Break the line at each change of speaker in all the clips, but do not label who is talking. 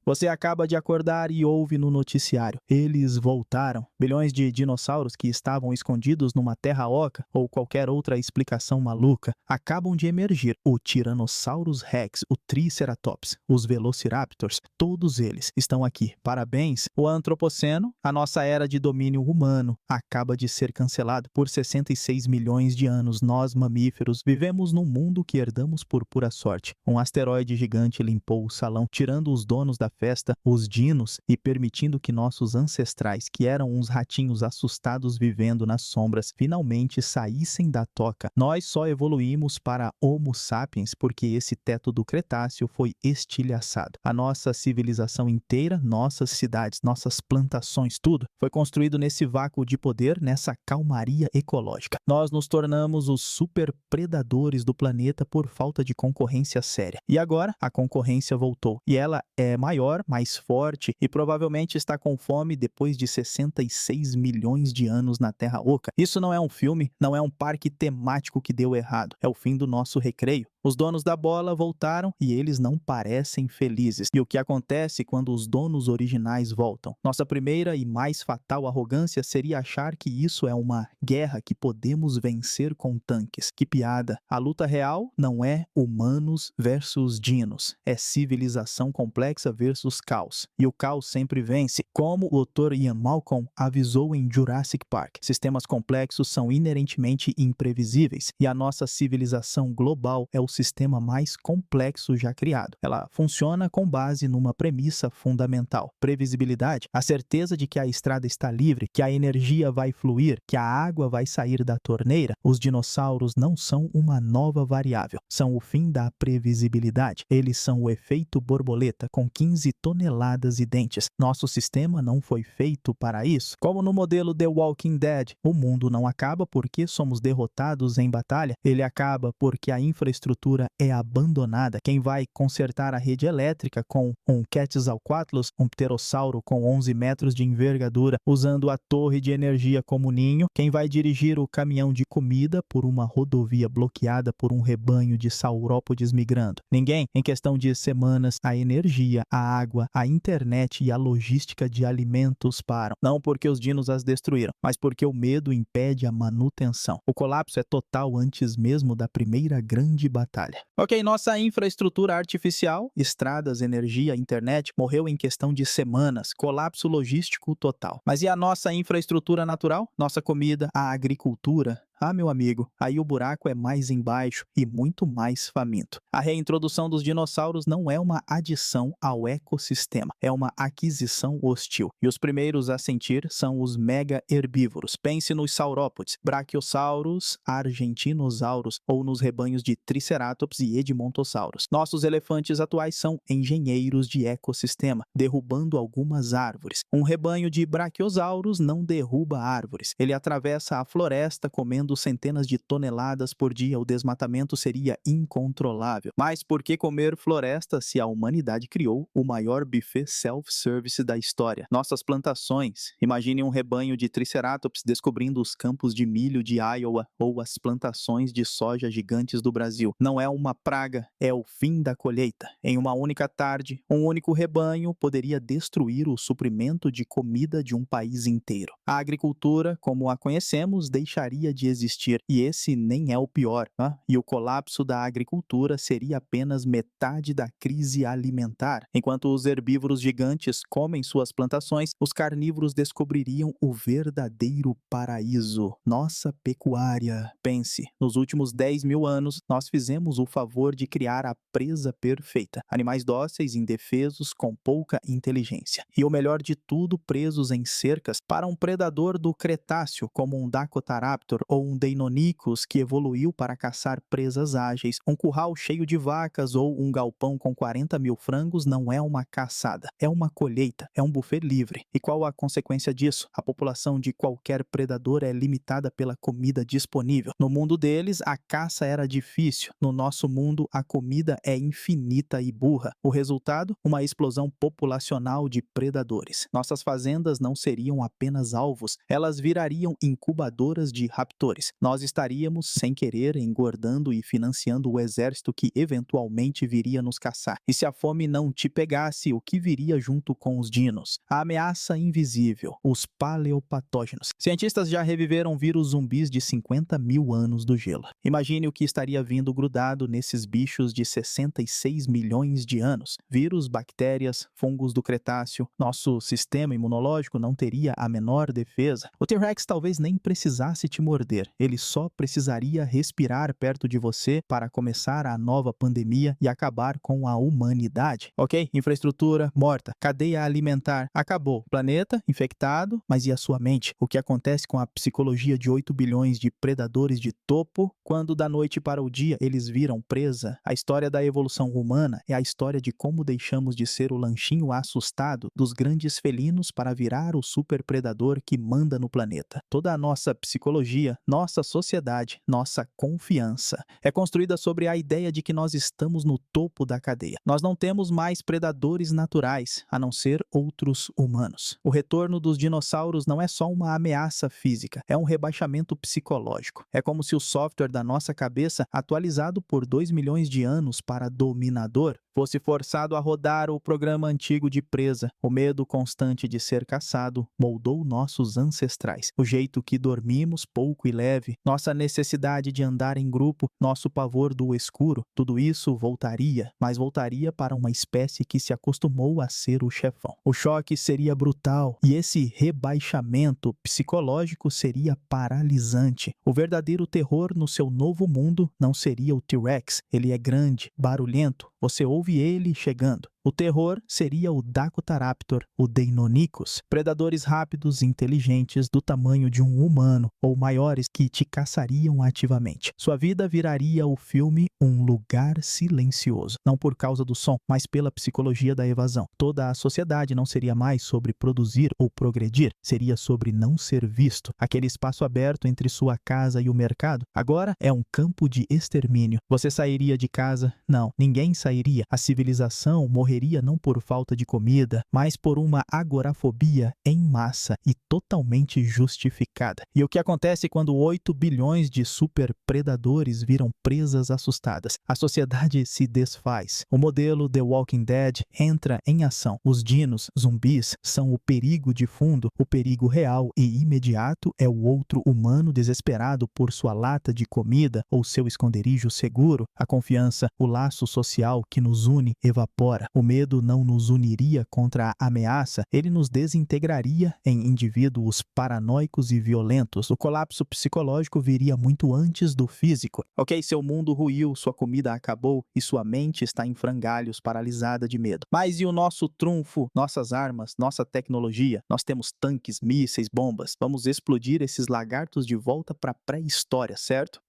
Você acaba de acordar e ouve no noticiário: eles voltaram. Bilhões de dinossauros que estavam escondidos numa terra oca ou qualquer outra explicação maluca acabam de emergir. O Tyrannosaurus Rex, o Triceratops, os Velociraptors, todos eles estão aqui. Parabéns! O Antropoceno, a nossa era de domínio humano, acaba de ser cancelado. Por 66 milhões de anos, nós, mamíferos, vivemos num mundo que herdamos por pura sorte. Um asteroide gigante limpou o salão, tirando os donos da festa, os dinos, e permitindo que nossos ancestrais, que eram uns ratinhos assustados vivendo nas sombras, finalmente saíssem da toca. Nós só evoluímos para Homo sapiens porque esse teto do Cretáceo foi estilhaçado. A nossa civilização inteira, nossas cidades, nossas plantações, tudo foi construído nesse vácuo de poder, nessa calmaria ecológica. Nós nos tornamos os super predadores do planeta por falta de concorrência séria. E agora a concorrência voltou. E ela é maior, mais forte e provavelmente está com fome depois de 66 milhões de anos na Terra Oca. Isso não é um filme, não é um parque temático que deu errado. É o fim do nosso recreio. Os donos da bola voltaram e eles não parecem felizes. E o que acontece quando os donos originais voltam? Nossa primeira e mais fatal arrogância seria achar que isso é uma guerra que podemos vencer com tanques. Que piada! A luta real não é humanos versus dinos, é civilização complexa versus caos. E o caos sempre vence, como o Dr. Ian Malcolm avisou em Jurassic Park. Sistemas complexos são inerentemente imprevisíveis e a nossa civilização global é o sistema mais complexo já criado. Ela funciona com base numa premissa fundamental: previsibilidade, a certeza de que a estrada está livre, que a energia vai fluir, que a água vai sair da torneira. Os dinossauros não são uma nova variável, são o fim da previsibilidade. Eles são o efeito borboleta com 15 toneladas e dentes. Nosso sistema não foi feito para isso. Como no modelo The Walking Dead, o mundo não acaba porque somos derrotados em batalha, ele acaba porque a infraestrutura é abandonada. Quem vai consertar a rede elétrica com um Quetzalcoatlus, um pterossauro com 11 metros de envergadura, usando a torre de energia como ninho? Quem vai dirigir o caminhão de comida por uma rodovia bloqueada por um rebanho de saurópodes migrando? Ninguém. Em questão de semanas, a energia, a água, a internet e a logística de alimentos param. Não porque os dinos as destruíram, mas porque o medo impede a manutenção. O colapso é total antes mesmo da primeira grande batalha. Ok, nossa infraestrutura artificial, estradas, energia, internet, morreu em questão de semanas, colapso logístico total. Mas e a nossa infraestrutura natural? Nossa comida, a agricultura? Ah, meu amigo, aí o buraco é mais embaixo e muito mais faminto. A reintrodução dos dinossauros não é uma adição ao ecossistema, é uma aquisição hostil. E os primeiros a sentir são os mega herbívoros. Pense nos saurópodes, brachiossauros, argentinossauros ou nos rebanhos de triceratops e edmontossauros. Nossos elefantes atuais são engenheiros de ecossistema, derrubando algumas árvores. Um rebanho de brachiosauros não derruba árvores. Ele atravessa a floresta comendo centenas de toneladas por dia. O desmatamento seria incontrolável. Mas por que comer floresta se a humanidade criou o maior buffet self-service da história? Nossas plantações. Imagine um rebanho de triceratops descobrindo os campos de milho de Iowa ou as plantações de soja gigantes do Brasil. Não é uma praga, é o fim da colheita. Em uma única tarde, um único rebanho poderia destruir o suprimento de comida de um país inteiro. A agricultura, como a conhecemos, deixaria de existir, e esse nem é o pior, E o colapso da agricultura seria apenas metade da crise alimentar. Enquanto os herbívoros gigantes comem suas plantações, os carnívoros descobririam o verdadeiro paraíso. Nossa pecuária. Pense, nos últimos 10 mil anos, nós fizemos o favor de criar a presa perfeita. Animais dóceis, indefesos, com pouca inteligência. E o melhor de tudo, presos em cercas para um predador do Cretáceo, como um Dacotaraptor ou um Deinonychus que evoluiu para caçar presas ágeis. Um curral cheio de vacas ou um galpão com 40 mil frangos não é uma caçada, é uma colheita, é um buffet livre. E qual a consequência disso? A população de qualquer predador é limitada pela comida disponível. No mundo deles, a caça era difícil. No nosso mundo, a comida é infinita e burra. O resultado? Uma explosão populacional de predadores. Nossas fazendas não seriam apenas alvos, elas virariam incubadoras de raptores. predadores. Nós estaríamos, sem querer, engordando e financiando o exército que eventualmente viria nos caçar. E se a fome não te pegasse, o que viria junto com os dinos? A ameaça invisível, os paleopatógenos. Cientistas já reviveram vírus zumbis de 50 mil anos do gelo. Imagine o que estaria vindo grudado nesses bichos de 66 milhões de anos. Vírus, bactérias, fungos do Cretáceo. Nosso sistema imunológico não teria a menor defesa. O T-Rex talvez nem precisasse te morder. Ele só precisaria respirar perto de você para começar a nova pandemia e acabar com a humanidade. Ok? Infraestrutura morta. Cadeia alimentar acabou. Planeta infectado, mas e a sua mente? O que acontece com a psicologia de 8 bilhões de predadores de topo quando da noite para o dia eles viram presa? A história da evolução humana é a história de como deixamos de ser o lanchinho assustado dos grandes felinos para virar o superpredador que manda no planeta. Toda a nossa psicologia, nossa sociedade, nossa confiança é construída sobre a ideia de que nós estamos no topo da cadeia. Nós não temos mais predadores naturais, a não ser outros humanos. O retorno dos dinossauros não é só uma ameaça física, é um rebaixamento psicológico. É como se o software da nossa cabeça, atualizado por 2 milhões de anos para dominador, fosse forçado a rodar o programa antigo de presa. O medo constante de ser caçado moldou nossos ancestrais. O jeito que dormimos pouco e leve, nossa necessidade de andar em grupo, nosso pavor do escuro, tudo isso voltaria, mas voltaria para uma espécie que se acostumou a ser o chefão. O choque seria brutal e esse rebaixamento psicológico seria paralisante. O verdadeiro terror no seu novo mundo não seria o T-Rex. Ele é grande, barulhento, você ouve ele chegando. O terror seria o Dacotaraptor, o Deinonychus, predadores rápidos e inteligentes do tamanho de um humano ou maiores que te caçariam ativamente. Sua vida viraria o filme Um Lugar Silencioso, não por causa do som, mas pela psicologia da evasão. Toda a sociedade não seria mais sobre produzir ou progredir, seria sobre não ser visto. Aquele espaço aberto entre sua casa e o mercado agora é um campo de extermínio. Você sairia de casa? Não, ninguém sairia. A civilização morreria não por falta de comida, mas por uma agorafobia em massa e totalmente justificada. E o que acontece quando 8 bilhões de superpredadores viram presas assustadas? A sociedade se desfaz. O modelo The Walking Dead entra em ação. Os dinos, zumbis, são o perigo de fundo. O perigo real e imediato é o outro humano desesperado por sua lata de comida ou seu esconderijo seguro. A confiança, o laço social que nos une, evapora. O medo não nos uniria contra a ameaça, ele nos desintegraria em indivíduos paranoicos e violentos. O colapso psicológico viria muito antes do físico. Ok, seu mundo ruiu, sua comida acabou e sua mente está em frangalhos, paralisada de medo. Mas e o nosso trunfo, nossas armas, nossa tecnologia? Nós temos tanques, mísseis, bombas. Vamos explodir esses lagartos de volta para a pré-história, certo?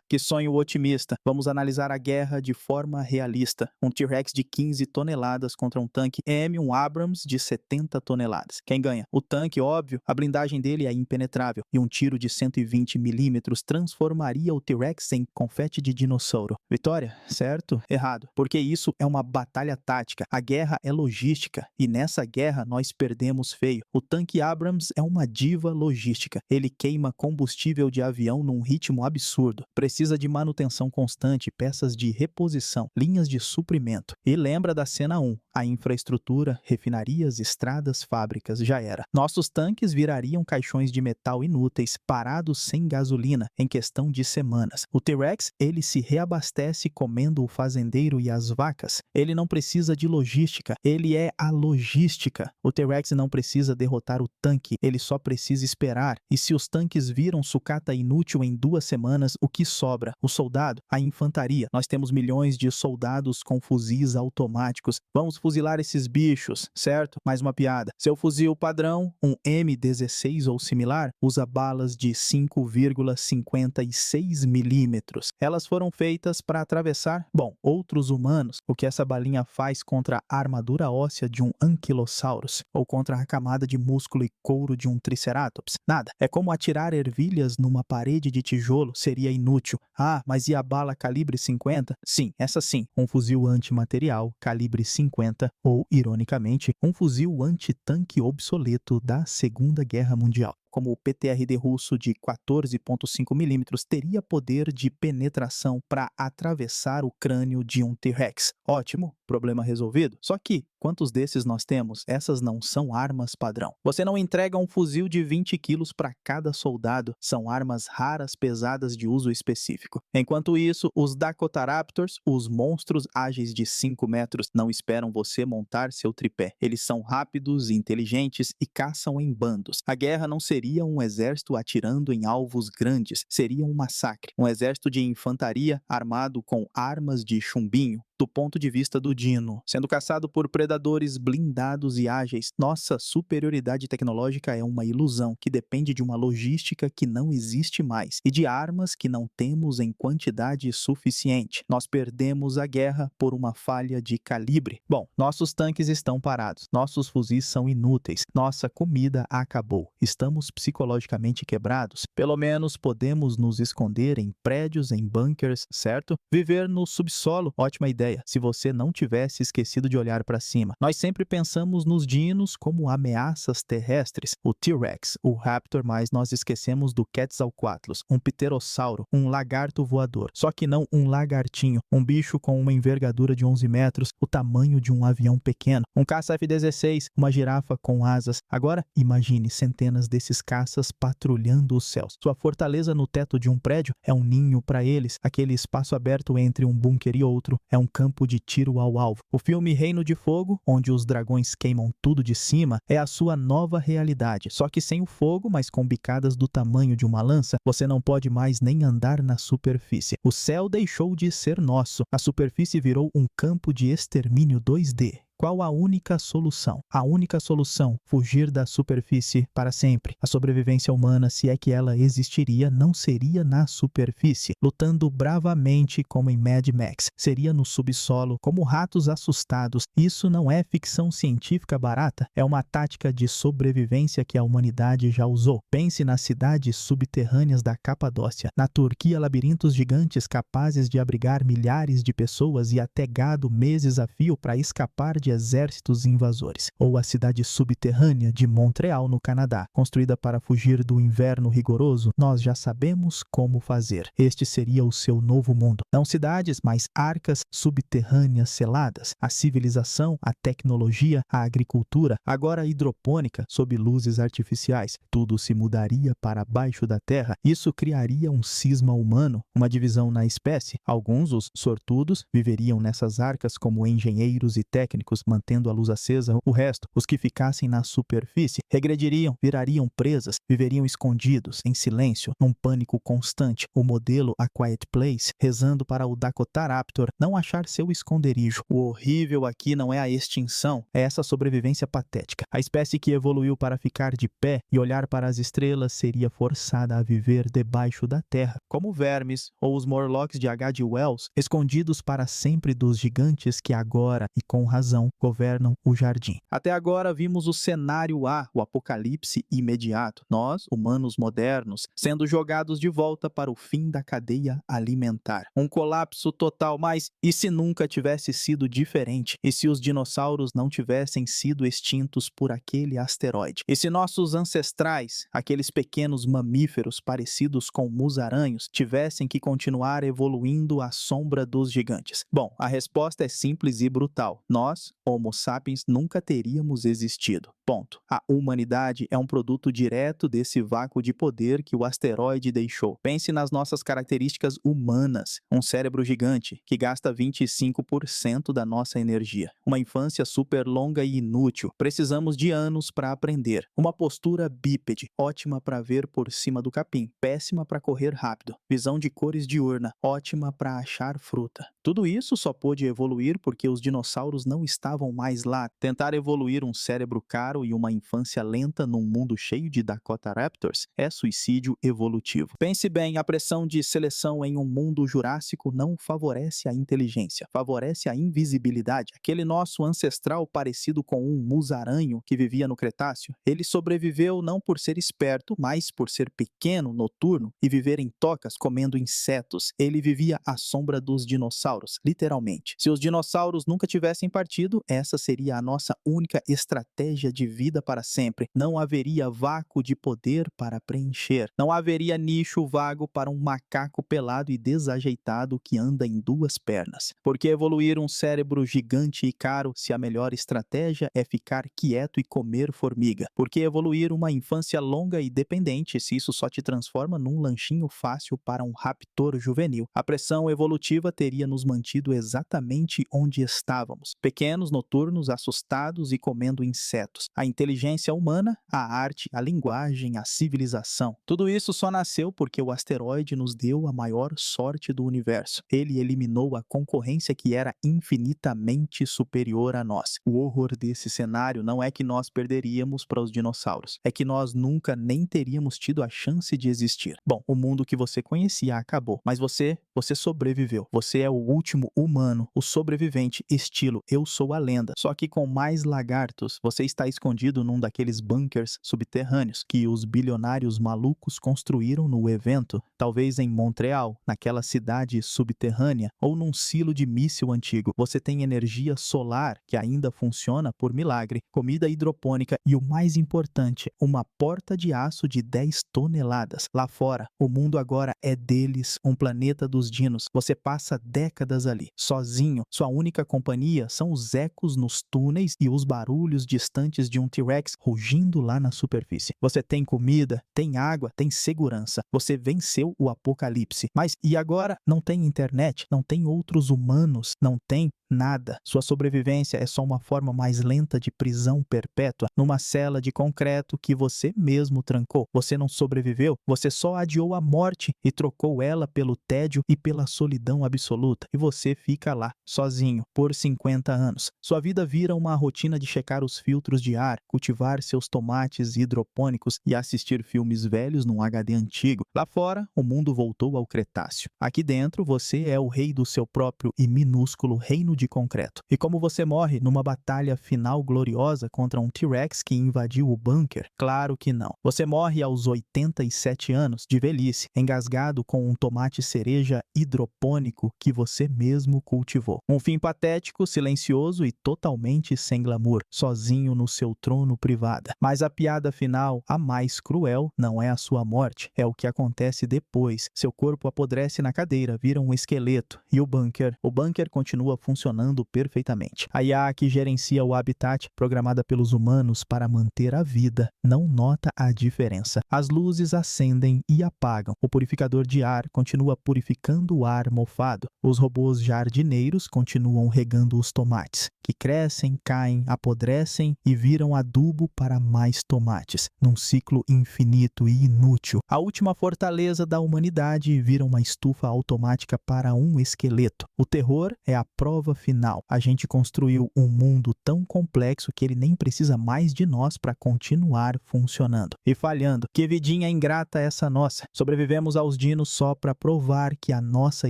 Que sonho otimista. Vamos analisar a guerra de forma realista. Um T-Rex de 15 toneladas contra um tanque M1 Abrams de 70 toneladas. Quem ganha? O tanque, óbvio, a blindagem dele é impenetrável e um tiro de 120 milímetros transformaria o T-Rex em confete de dinossauro. Vitória? Certo? Errado. Porque isso é uma batalha tática. A guerra é logística e nessa guerra nós perdemos feio. O tanque Abrams é uma diva logística. Ele queima combustível de avião num ritmo absurdo. Precisa de manutenção constante, peças de reposição, linhas de suprimento. E lembra da cena 1, a infraestrutura, refinarias, estradas, fábricas, já era. Nossos tanques virariam caixões de metal inúteis, parados sem gasolina, em questão de semanas. O T-Rex, ele se reabastece comendo o fazendeiro e as vacas. Ele não precisa de logística, ele é a logística. O T-Rex não precisa derrotar o tanque, ele só precisa esperar. E se os tanques viram sucata inútil em 2 semanas, o que sobra? O soldado? A infantaria. Nós temos milhões de soldados com fuzis automáticos. Vamos fuzilar esses bichos, certo? Mais uma piada. Seu fuzil padrão, um M16 ou similar, usa balas de 5,56 milímetros. Elas foram feitas para atravessar, outros humanos. O que essa balinha faz contra a armadura óssea de um Ankylosaurus ou contra a camada de músculo e couro de um Triceratops? Nada. É como atirar ervilhas numa parede de tijolo, seria inútil. Ah, mas e a bala calibre 50? Sim, essa sim. Um fuzil antimaterial, calibre 50, ou, ironicamente, um fuzil antitanque obsoleto da Segunda Guerra Mundial. como o PTRD russo de 14,5 milímetros, teria poder de penetração para atravessar o crânio de um T-Rex. Ótimo, problema resolvido. Só que, quantos desses nós temos? Essas não são armas padrão. Você não entrega um fuzil de 20 quilos para cada soldado, são armas raras pesadas de uso específico. Enquanto isso, os Dakotaraptors, os monstros ágeis de 5 metros, não esperam você montar seu tripé. Eles são rápidos, inteligentes e caçam em bandos. A guerra não seria um exército atirando em alvos grandes, seria um massacre. Um exército de infantaria armado com armas de chumbinho. Do ponto de vista do dino, sendo caçado por predadores blindados e ágeis, nossa superioridade tecnológica é uma ilusão que depende de uma logística que não existe mais e de armas que não temos em quantidade suficiente. Nós perdemos a guerra por uma falha de calibre. Bom, nossos tanques estão parados, nossos fuzis são inúteis, nossa comida acabou, estamos psicologicamente quebrados. Pelo menos podemos nos esconder em prédios, em bunkers, certo? Viver no subsolo, ótima ideia. Se você não tivesse esquecido de olhar para cima. Nós sempre pensamos nos dinos como ameaças terrestres, o T-Rex, o Raptor, mas nós esquecemos do Quetzalcoatlus, um pterossauro, um lagarto voador. Só que não um lagartinho, um bicho com uma envergadura de 11 metros, o tamanho de um avião pequeno, um caça F-16, uma girafa com asas. Agora, imagine centenas desses caças patrulhando os céus. Sua fortaleza no teto de um prédio é um ninho para eles, aquele espaço aberto entre um bunker e outro é um campo de tiro ao alvo. O filme Reino de Fogo, onde os dragões queimam tudo de cima, é a sua nova realidade. Só que sem o fogo, mas com bicadas do tamanho de uma lança, você não pode mais nem andar na superfície. O céu deixou de ser nosso. A superfície virou um campo de extermínio 2D. Qual a única solução? A única solução, fugir da superfície para sempre. A sobrevivência humana, se é que ela existiria, não seria na superfície, lutando bravamente como em Mad Max. Seria no subsolo, como ratos assustados. Isso não é ficção científica barata, é uma tática de sobrevivência que a humanidade já usou. Pense nas cidades subterrâneas da Capadócia, na Turquia, labirintos gigantes capazes de abrigar milhares de pessoas e até gado meses a fio para escapar de exércitos invasores, ou a cidade subterrânea de Montreal, no Canadá, construída para fugir do inverno rigoroso. Nós já sabemos como fazer. Este seria o seu novo mundo. Não cidades, mas arcas subterrâneas seladas. A civilização, a tecnologia, a agricultura, agora a hidropônica, sob luzes artificiais. Tudo se mudaria para baixo da terra. Isso criaria um cisma humano, uma divisão na espécie. Alguns, os sortudos, viveriam nessas arcas como engenheiros e técnicos, mantendo a luz acesa. O resto, os que ficassem na superfície, regrediriam, virariam presas, viveriam escondidos, em silêncio, num pânico constante. O modelo A Quiet Place, rezando para o Dakotaraptor não achar seu esconderijo. O horrível aqui não é a extinção, é essa sobrevivência patética. A espécie que evoluiu para ficar de pé e olhar para as estrelas seria forçada a viver debaixo da terra, como vermes ou os Morlocks de H.G. Wells, escondidos para sempre dos gigantes que agora, e com razão, governam o jardim. Até agora vimos o cenário A, o apocalipse imediato. Nós, humanos modernos, sendo jogados de volta para o fim da cadeia alimentar. Um colapso total, mas e se nunca tivesse sido diferente? E se os dinossauros não tivessem sido extintos por aquele asteroide? E se nossos ancestrais, aqueles pequenos mamíferos parecidos com musaranhos, tivessem que continuar evoluindo à sombra dos gigantes? Bom, a resposta é simples e brutal. Nós, Homo sapiens, nunca teríamos existido. Ponto. A humanidade é um produto direto desse vácuo de poder que o asteroide deixou. Pense nas nossas características humanas. Um cérebro gigante, que gasta 25% da nossa energia. Uma infância super longa e inútil. Precisamos de anos para aprender. Uma postura bípede, ótima para ver por cima do capim, péssima para correr rápido. Visão de cores diurna, ótima para achar fruta. Tudo isso só pôde evoluir porque os dinossauros não estavam mais lá. Tentar evoluir um cérebro caro e uma infância lenta num mundo cheio de Dakotaraptors é suicídio evolutivo. Pense bem, a pressão de seleção em um mundo jurássico não favorece a inteligência, favorece a invisibilidade. Aquele nosso ancestral parecido com um musaranho que vivia no Cretáceo, ele sobreviveu não por ser esperto, mas por ser pequeno, noturno e viver em tocas comendo insetos. Ele vivia à sombra dos dinossauros. dinossauros, literalmente. Se os dinossauros nunca tivessem partido, essa seria a nossa única estratégia de vida para sempre. Não haveria vácuo de poder para preencher. Não haveria nicho vago para um macaco pelado e desajeitado que anda em duas pernas. Por que evoluir um cérebro gigante e caro se a melhor estratégia é ficar quieto e comer formiga? Por que evoluir uma infância longa e dependente se isso só te transforma num lanchinho fácil para um raptor juvenil? A pressão evolutiva teria nos mantido exatamente onde estávamos, pequenos, noturnos, assustados e comendo insetos. A inteligência humana, a arte, a linguagem, a civilização. Tudo isso só nasceu porque o asteroide nos deu a maior sorte do universo. Ele eliminou a concorrência que era infinitamente superior a nós. O horror desse cenário não é que nós perderíamos para os dinossauros, é que nós nunca nem teríamos tido a chance de existir. Bom, o mundo que você conhecia acabou, mas você sobreviveu. Você é o último humano, o sobrevivente, estilo eu sou a lenda, só que com mais lagartos. Você está escondido num daqueles bunkers subterrâneos que os bilionários malucos construíram no evento, talvez em Montreal, naquela cidade subterrânea, ou num silo de míssil antigo. Você tem energia solar que ainda funciona por milagre, comida hidropônica e o mais importante, uma porta de aço de 10 toneladas. Lá fora, o mundo agora é deles, um planeta dos dinos. Você passa décadas ali, sozinho. Sua única companhia são os ecos nos túneis e os barulhos distantes de um T-Rex rugindo lá na superfície. Você tem comida, tem água, tem segurança. Você venceu o apocalipse. Mas e agora? Não tem internet, não tem outros humanos, não tem nada. Sua sobrevivência é só uma forma mais lenta de prisão perpétua numa cela de concreto que você mesmo trancou. Você não sobreviveu, você só adiou a morte e trocou ela pelo tédio e pela solidão absoluta. E você fica lá, sozinho, por 50 anos. Sua vida vira uma rotina de checar os filtros de ar, cultivar seus tomates hidropônicos e assistir filmes velhos num HD antigo. Lá fora, o mundo voltou ao Cretáceo. Aqui dentro, você é o rei do seu próprio e minúsculo reino de concreto. E como você morre numa batalha final gloriosa contra um T-Rex que invadiu o bunker? Claro que não. Você morre aos 87 anos de velhice, engasgado com um tomate cereja hidropônico que você mesmo cultivou. Um fim patético, silencioso e totalmente sem glamour, sozinho no seu trono privado. Mas a piada final, a mais cruel, não é a sua morte, é o que acontece depois. Seu corpo apodrece na cadeira, vira um esqueleto. E o bunker continua funcionando perfeitamente. A IA que gerencia o habitat, programada pelos humanos para manter a vida, não nota a diferença. As luzes acendem e apagam. O purificador de ar continua purificando o ar mofado. Os robôs jardineiros continuam regando os tomates, que crescem, caem, apodrecem e viram adubo para mais tomates, num ciclo infinito e inútil. A última fortaleza da humanidade vira uma estufa automática para um esqueleto. O terror é a prova final. A gente construiu um mundo tão complexo que ele nem precisa mais de nós para continuar funcionando. E falhando. Que vidinha ingrata essa nossa. Sobrevivemos aos dinos só para provar que a nossa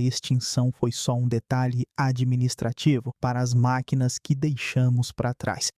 extinção foi só um detalhe administrativo para as máquinas que deixamos para trás.